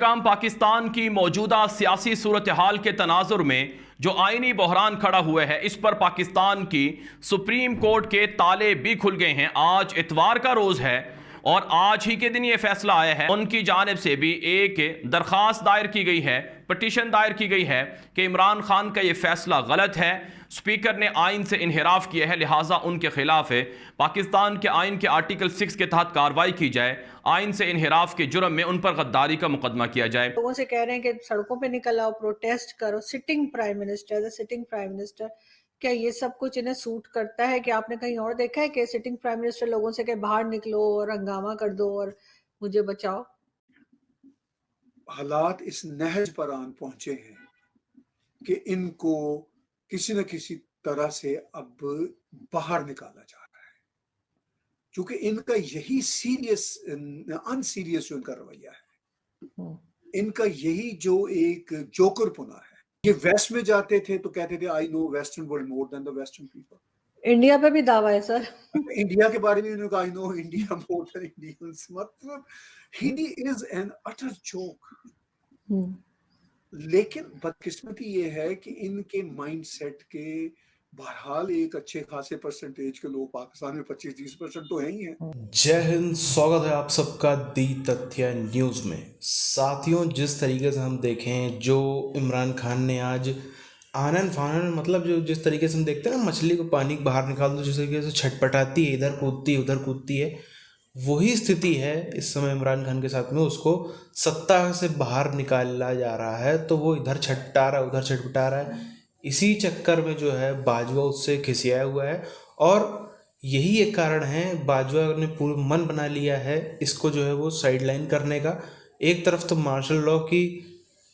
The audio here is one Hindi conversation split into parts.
हुक्काम पाकिस्तान की मौजूदा सियासी सूरत हाल के तनाजुर में जो आईनी बहरान खड़ा हुआ है, इस पर पाकिस्तान की सुप्रीम कोर्ट के ताले भी खुल गए हैं। आज इतवार का रोज़ है और आज ही के दिन ये फैसला आया है। उनकी जानिब से भी एक दरख्वास्त दायर की गई है, पटिशन दायर की गई है कि इमरान खान का ये फैसला गलत है, स्पीकर ने आइन से इनहिराफ किया है, लिहाजा उनके खिलाफ है पाकिस्तान के आइन के आर्टिकल 6 के तहत कार्रवाई की जाए, आइन से इनहिराफ के जुर्म में उन पर गद्दारी का मुकदमा किया जाए। लोगों से कह रहे हैं कि सड़कों पे निकल आओ, प्रोटेस्ट करो। सिटिंग प्राइम मिनिस्टर, क्या ये सब कुछ इन्हें सूट करता है? कि आपने कहीं और देखा है कि सिटिंग प्राइम मिनिस्टर लोगों से कि बाहर निकलो और हंगामा कर दो और मुझे बचाओ? हालात इस नहज पर आन पहुंचे हैं कि इनको किसी न किसी तरह से अब बाहर निकाला जा रहा है, क्योंकि इनका यही अनसीरियस जो इनका रवैया है, इनका यही जो एक जोकरपुना है। ये वेस्ट में जाते थे तो कहते थे I know western world more than the western people. India पे भी दावा है सर। इंडिया के बारे में उन्होंने कहा I know India more than Indians. मतलब he is an utter joke. लेकिन बदकिस्मती ये है कि इनके माइंडसेट के बहरहाल एक अच्छे खासे परसेंटेज के लोग पाकिस्तान में 25-30% तो है ही हैं। जय हिंद, स्वागत है आप सबका दी तथ्य न्यूज़ में। साथियों, जिस तरीके से हम देखें जो इमरान खान ने आज आनन फानन, मतलब जो जिस तरीके से हम देखते हैं ना, मछली को पानी के बाहर निकाल दो, जिस तरीके से छटपटाती है, इधर कूदती है उधर कूदती है, वही स्थिति है इस समय इमरान खान के साथ में। उसको सत्ता से बाहर निकाला जा रहा है तो वो इधर छटपटा रहा है उधर छटपटा रहा है। इसी चक्कर में जो है बाजवा उससे खिसियाया हुआ है और यही एक कारण है, बाजवा ने पूरा मन बना लिया है इसको जो है वो साइडलाइन करने का। एक तरफ तो मार्शल लॉ की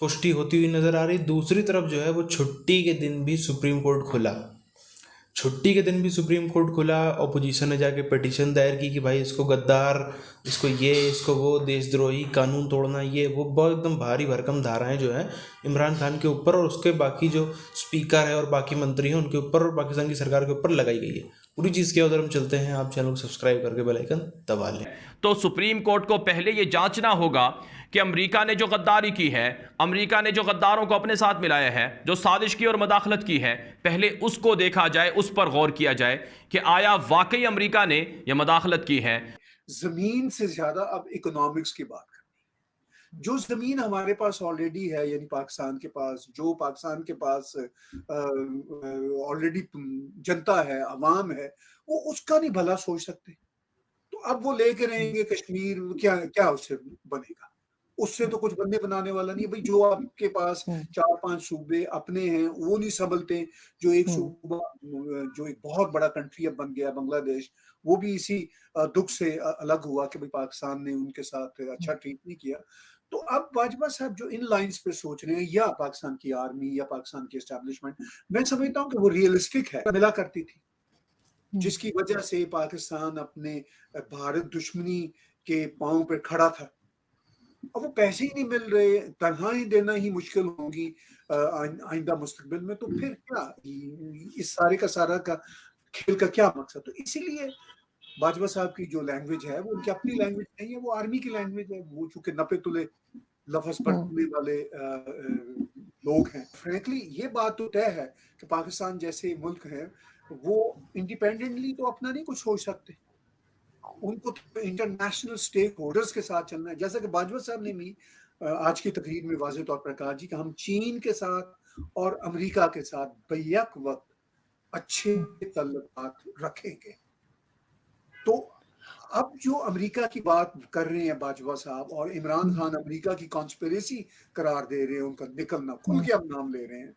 पुष्टि होती हुई नज़र आ रही, दूसरी तरफ जो है वो छुट्टी के दिन भी सुप्रीम कोर्ट खुला। छुट्टी के दिन भी सुप्रीम कोर्ट खुला। ऑपोजिशन ने जाके पिटीशन दायर की कि भाई इसको गद्दार, इसको ये, इसको वो, देशद्रोही, कानून तोड़ना, ये वो, बहुत एकदम भारी भरकम धाराएं जो है इमरान खान के ऊपर और उसके बाकी जो स्पीकर है और बाकी मंत्री हैं उनके ऊपर और पाकिस्तान की सरकार के ऊपर लगाई गई है। पूरी चीज़ के उधर हम चलते हैं, आप चैनल को सब्सक्राइब करके बेल आइकन दबा लें। तो सुप्रीम कोर्ट को पहले ये जांचना होगा कि अमेरिका ने जो गद्दारी की है, अमेरिका ने जो गद्दारों को अपने साथ मिलाया है, जो साजिश की और मदाखलत की है, पहले उसको देखा जाए, उस पर गौर किया जाए कि आया वाकई अमेरिका ने यह मदाखलत की है। जमीन से ज्यादा अब इकोनॉमिक्स की बात करनी है। जो जमीन हमारे पास ऑलरेडी है, यानी पाकिस्तान के पास, जो पाकिस्तान के पास ऑलरेडी जनता है, अवाम है, वो उसका नहीं भला सोच सकते। तो अब वो लेके रहेंगे कश्मीर, क्या क्या उससे बनेगा? उससे तो कुछ बनने बनाने वाला नहीं भाई। जो आपके पास 4-5 सूबे अपने हैं वो नहीं संभलते। जो एक सूबा, जो एक बहुत बड़ा कंट्री अब बन गया बांग्लादेश, वो भी इसी दुख से अलग हुआ कि भाई पाकिस्तान ने उनके साथ अच्छा ट्रीट नहीं किया। तो अब बाजवा साहब जो इन लाइंस पे सोच रहे हैं, या पाकिस्तान की आर्मी या पाकिस्तान की एस्टेब्लिशमेंट, मैं समझता हूँ कि वो रियलिस्टिक है, मिला करती थी, जिसकी वजह से पाकिस्तान अपने भारत दुश्मनी के पांव पे खड़ा था। अब वो पैसे ही नहीं मिल रहे, तनख्वाही देना ही मुश्किल होगी आइंदा मुस्तकबिल में, तो फिर क्या इस सारे का सारा का खेल का क्या मकसद? तो इसीलिए बाजवा साहब की जो लैंग्वेज है वो उनकी अपनी लैंग्वेज नहीं है, वो आर्मी की लैंग्वेज है। वो चूंकि नपे तुले लफ्ज पढ़ने वाले लोग हैं। फ्रैंकली ये बात तो तय है कि पाकिस्तान जैसे मुल्क है वो इंडिपेंडेंटली तो अपना नहीं कुछ सोच सकते। उनको तो इंटरनेशनल स्टेक होल्डर्स के साथ चलना है। जैसा कि बाजवा साहब ने भी आज की तकरीर में वाज़ेह तौर पर कहा जी कि हम चीन के साथ और अमेरिका के साथ बैक वक्त अच्छे ताल्लुकात रखेंगे। तो अब जो अमेरिका की बात कर रहे हैं बाजवा साहब और इमरान खान अमेरिका की कॉन्स्पिरेसी करार दे रहे हैं, उनका निकलना खुल के अब नाम ले रहे हैं।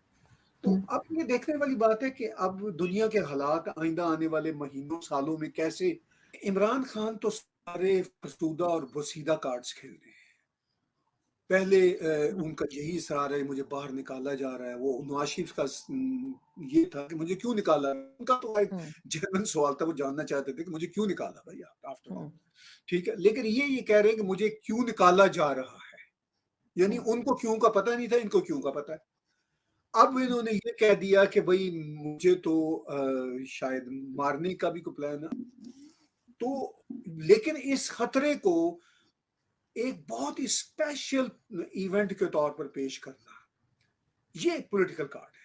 तो अब ये देखने वाली बात है कि अब दुनिया के हालात आइंदा आने वाले महीनों सालों में कैसे। इमरान खान तो सारे फरसूदा और बसीदा कार्ड्स खेल रहे हैं। पहले उनका यही इसरार है, मुझे बाहर निकाला जा रहा है। वो नवाज शरीफ का ये था कि मुझे क्यों निकाला। उनका तो एक जेन्युइन सवाल था, वो जानना चाहते थे कि मुझे क्यों निकाला भाई आफ्टर ऑल, ठीक है। लेकिन ये कह रहे हैं कि मुझे क्यों निकाला जा रहा है, यानी उनको क्यों का पता नहीं था, इनको क्यों का पता है। अब इन्होंने ये कह दिया कि भाई मुझे तो शायद मारने का भी कोई प्लान है। तो लेकिन इस खतरे को एक बहुत ही स्पेशल इवेंट के तौर पर पेश करना, ये एक पॉलिटिकल कार्ड है।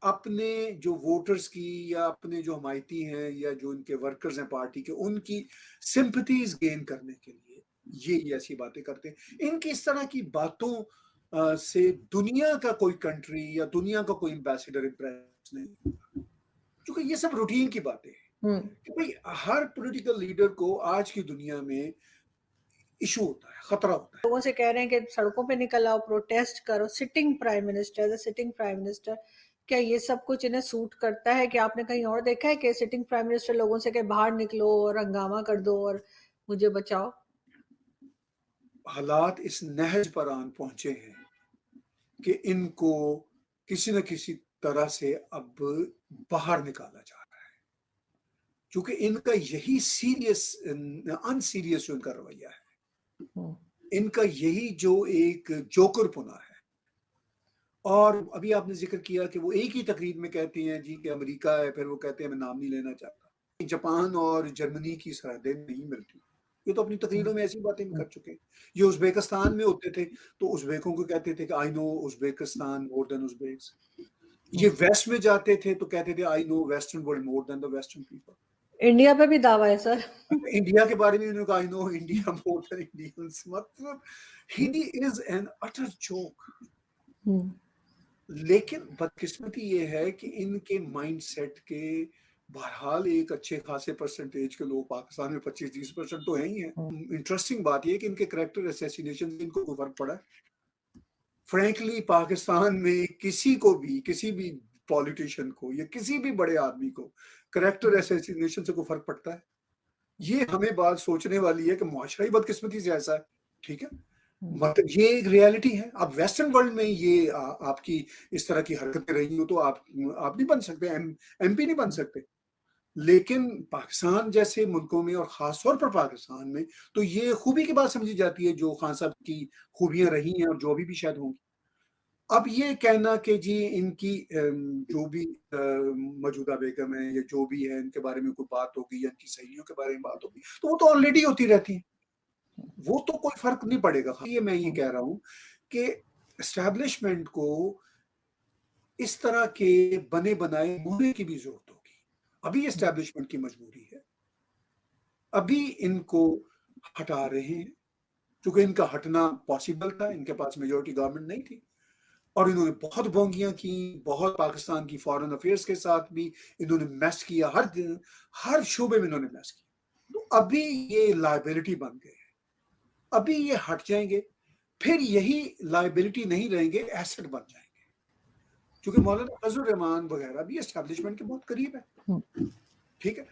अपने जो वोटर्स की या अपने जो हमायती हैं या जो इनके वर्कर्स हैं पार्टी के, उनकी सिंपैथीज गेन करने के लिए ये ऐसी बातें करते हैं। इनकी इस तरह की बातों से दुनिया का कोई कंट्री या दुनिया का कोई एम्बेसडर इम्प्रेस नहीं होगा, क्योंकि ये सब रूटीन की बातें हैं कि भाई हर पॉलिटिकल लीडर को आज की दुनिया में इशू होता है, खतरा होता है। लोगों से कह रहे हैं कि सड़कों पे निकल आओ, प्रोटेस्ट करो, सिटिंग प्राइम मिनिस्टर, क्या ये सब कुछ इन्हें सूट करता है? कि आपने कहीं और देखा है कि सिटिंग प्राइम मिनिस्टर लोगों से कि बाहर निकलो और हंगामा कर दो और मुझे बचाओ? हालात इस नहज पर आन पहुंचे हैं कि इनको किसी न किसी तरह से अब बाहर निकाला जा रहा है, क्योंकि इनका यही अनसीरियस जो इनका रवैया है, इनका यही जो एक जोकरपुना है। और अभी आपने जिक्र किया कि वो एक ही तकरीर में कहती हैं जी कि अमेरिका है, फिर वो कहते हैं मैं नाम नहीं लेना चाहता। जापान और जर्मनी की सरहदें नहीं मिलती, ये तो अपनी तकरीरों में ऐसी बातें भी कर चुके हैं। ये उज़्बेकिस्तान में होते थे तो उज़्बेकों को कहते थे कि I know Uzbekistan more than Uzbeks. ये वेस्ट में जाते थे तो कहते थे I know western world more than the western people. India पे भी दावा है सर। इंडिया के बारे में उन्होंने कहा I know India more than Indians. मतलब he is an utter joke. लेकिन बदकिस्मती ये है कि इनके माइंडसेट के बहरहाल एक अच्छे खासे परसेंटेज के लोग पाकिस्तान में 25-30% तो है ही हैं। इंटरेस्टिंग बात ये कि इनके करेक्टर असैसिनेशन से इनको कोई फर्क पड़ा है? फ्रैंकली पाकिस्तान में किसी को भी, किसी भी पॉलिटिशियन को या किसी भी बड़े आदमी को करेक्टर असैसिनेशन से कोई फर्क पड़ता है? ये हमें बात सोचने वाली है कि मुआशरा ही बदकिस्मती से ऐसा है। ठीक है, मतलब ये एक रियलिटी है। अब वेस्टर्न वर्ल्ड में ये आपकी इस तरह की हरकतें रही हो तो आप नहीं बन सकते, एमपी नहीं बन सकते। लेकिन पाकिस्तान जैसे मुल्कों में और खास तौर पर पाकिस्तान में तो ये खूबी की बात समझी जाती है, जो खान साहब की खूबियां रही हैं और जो अभी भी शायद होंगी। अब ये कहना कि जी इनकी जो भी मौजूदा बेगम है या जो भी है इनके बारे में कोई बात होगी या इनकी सहेलियों के बारे में बात होगी, तो वो तो ऑलरेडी होती रहती है, वो तो कोई फर्क नहीं पड़ेगा। ये मैं ये कह रहा हूं कि एस्टैब्लिशमेंट को इस तरह के बने बनाए मुहरे की भी जरूरत होगी। अभी एस्टैब्लिशमेंट की मजबूरी है, अभी इनको हटा रहे हैं क्योंकि इनका हटना पॉसिबल था, इनके पास मेजॉरिटी गवर्नमेंट नहीं थी और इन्होंने बहुत बोंगियां की, बहुत पाकिस्तान की फॉरेन अफेयर्स के साथ भी इन्होंने मैस किया, हर दिन हर शोबे में इन्होंने मैस किया। तो अभी ये लायबिलिटी बन गए, अभी ये हट जाएंगे, फिर यही लायबिलिटी नहीं रहेंगे, एसेट बन जाएंगे। क्योंकि मौलाना फजल रहमान वगैरह भी एस्टैब्लिशमेंट के बहुत करीब है। ठीक है,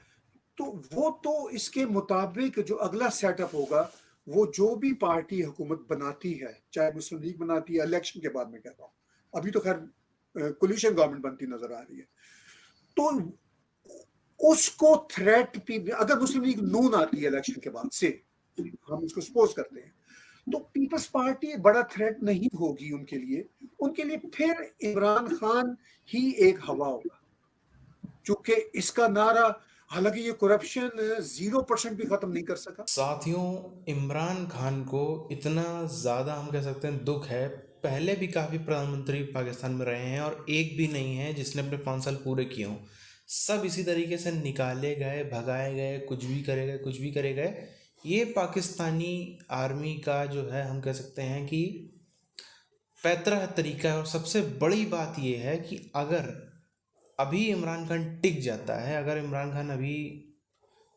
तो वो तो इसके मुताबिक जो अगला सेटअप होगा, वो जो भी पार्टी हुकूमत बनाती है, चाहे मुस्लिम लीग बनाती है, इलेक्शन के बाद में कहता हूँ, अभी तो खैर कोलिशन गवर्नमेंट बनती नजर आ रही है, तो उसको थ्रेट भी, अगर मुस्लिम लीग नून आती है इलेक्शन के बाद से, हम उसको सपोज करते हैं, तो पीपल्स पार्टी बड़ा थ्रेट नहीं होगी उनके लिए फिर इमरान खान ही एक हवा होगा, क्योंकि इसका नारा, हालांकि ये करप्शन 0% भी खत्म नहीं कर सका। साथियों, इमरान खान को इतना ज़्यादा हम कह सकते हैं दुख है, पहले भी काफ़ी प्रधानमंत्री पाकिस्तान में रहे हैं और एक भी नहीं है जिसने अपने 5 साल पूरे किए हों। सब इसी तरीके से निकाले गए, भगाए गए, कुछ भी करे गए। ये पाकिस्तानी आर्मी का जो है हम कह सकते हैं कि पैतरा तरीका है। और सबसे बड़ी बात ये है कि अगर अभी इमरान खान टिक जाता है, अगर इमरान खान अभी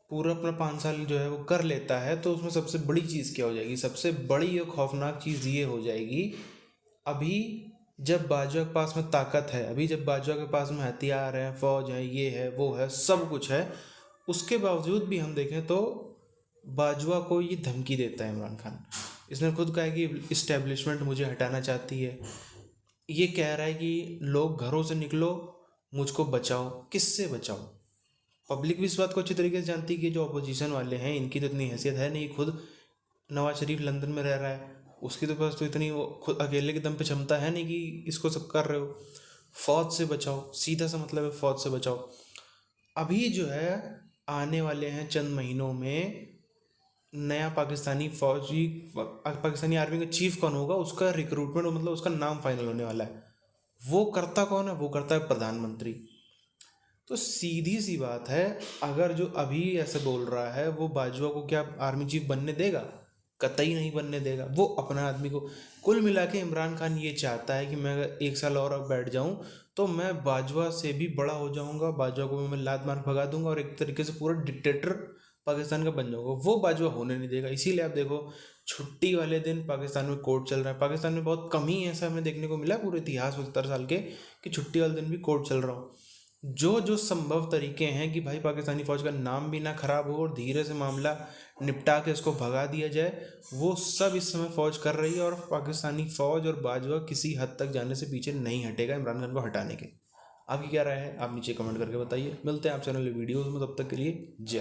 पूरा अपना 5 साल जो है वो कर लेता है, तो उसमें सबसे बड़ी चीज़ क्या हो जाएगी? सबसे बड़ी और खौफनाक चीज़ ये हो जाएगी, अभी जब बाजवा के पास में ताकत है, अभी जब बाजवा के पास में हथियार है, फौज है, ये है, वो है, सब कुछ है, उसके बावजूद भी हम देखें तो बाजवा को ये धमकी देता है इमरान खान। इसने खुद कहा है कि इस्टेब्लिशमेंट मुझे हटाना चाहती है। ये कह रहा है कि लोग घरों से निकलो, मुझको बचाओ। किससे बचाओ? पब्लिक भी इस बात को अच्छी तरीके से जानती है कि जो अपोजिशन वाले हैं इनकी तो इतनी हैसियत है नहीं। खुद नवाज शरीफ लंदन में रह रहा है, उसकी तो पास तो इतनी वो खुद अकेले के दम पे क्षमता है नहीं कि इसको सब कर रहे हो। फौज से बचाओ, सीधा सा मतलब है फौज से बचाओ। अभी जो है आने वाले हैं चंद महीनों में नया पाकिस्तानी आर्मी का चीफ कौन होगा, उसका रिक्रूटमेंट मतलब उसका नाम फाइनल होने वाला है। वो करता कौन है? वो करता है प्रधानमंत्री। तो सीधी सी बात है, अगर जो अभी ऐसे बोल रहा है वो बाजवा को क्या आर्मी चीफ बनने देगा? कतई नहीं बनने देगा। वो अपना आदमी को, कुल मिला के इमरान खान ये चाहता है कि मैं अगर 1 साल और अब बैठ जाऊं तो मैं बाजवा से भी बड़ा हो जाऊंगा, बाजवा को मैं लात मार भगा दूंगा और एक तरीके से पूरा डिक्टेटर पाकिस्तान का बन जाऊंगा। वो बाजवा होने नहीं देगा। इसीलिए आप देखो, छुट्टी वाले दिन पाकिस्तान में कोर्ट चल रहा है। पाकिस्तान में बहुत कम ही ऐसा हमें देखने को मिला पूरे इतिहास में 70 साल के कि छुट्टी वाले दिन भी कोर्ट चल रहा हो। जो जो संभव तरीके हैं कि भाई पाकिस्तानी फौज का नाम भी ना खराब हो और धीरे से मामला निपटा के इसको भगा दिया जाए, वो सब इस समय फौज कर रही है। और पाकिस्तानी फौज और बाजवा किसी हद तक जाने से पीछे नहीं हटेगा इमरान खान को हटाने के। आपकी क्या राय है? आप नीचे कमेंट करके बताइए। मिलते हैं आप चैनल वीडियोज़ में, तब तक के लिए जय।